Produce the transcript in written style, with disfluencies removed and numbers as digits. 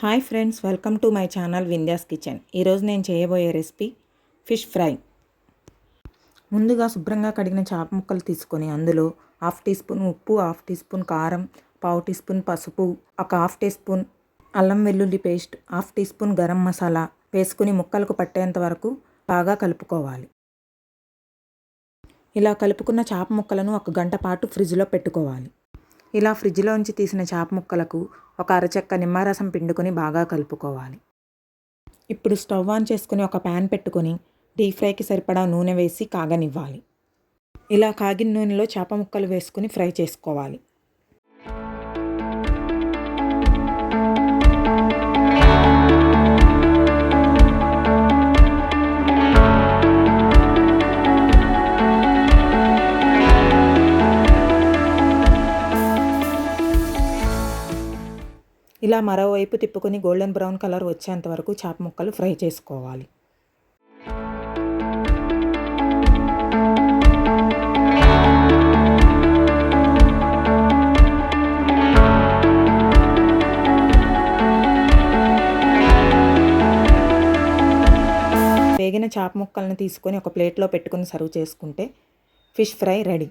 Hi friends, welcome to my channel Vindhya's kitchen. ఈరోజు నేను చేయబోయే రెసిపీ ఫిష్ ఫ్రై. ముందుగా శుభ్రంగా కడిగిన చేప ముక్కలు తీసుకొని అందులో 1/2 టీ స్పూన్ ఉప్పు, 1/2 టీ స్పూన్ కారం, 1/2 టీ స్పూన్ పసుపు, ఒక 1/2 టీ స్పూన్ అల్లం వెల్లుల్లి paste, 1/2 teaspoon garam masala వేసుకుని ముక్కలకు పట్టేంత వరకు బాగా కలుపుకోవాలి. ఇలా కలుపుకున్న చేప ముక్కలను 1 గంట పాటు ఫ్రిడ్జ్లో పెట్టుకోవాలి. ఇలా ఫ్రిడ్జ్లోంచి తీసిన చేప ముక్కలకు ఒక అరచెక్క నిమ్మరసం పిండుకొని బాగా కలుపుకోవాలి. ఇప్పుడు స్టవ్ ఆన్ చేసుకుని ఒక ప్యాన్ పెట్టుకొని డీప్ ఫ్రైకి సరిపడా నూనె వేసి కాగనివ్వాలి. ఇలా కాగిన నూనెలో చేప ముక్కలు వేసుకుని ఫ్రై చేసుకోవాలి. ఇలా మరోవైపు తిప్పుకొని గోల్డెన్ బ్రౌన్ కలర్ వచ్చేంత వరకు చేప ముక్కలు ఫ్రై చేసుకోవాలి. వేగిన చేప ముక్కలను తీసుకొని ఒక ప్లేట్లో పెట్టుకొని సర్వ్ చేసుకుంటే ఫిష్ ఫ్రై రెడీ.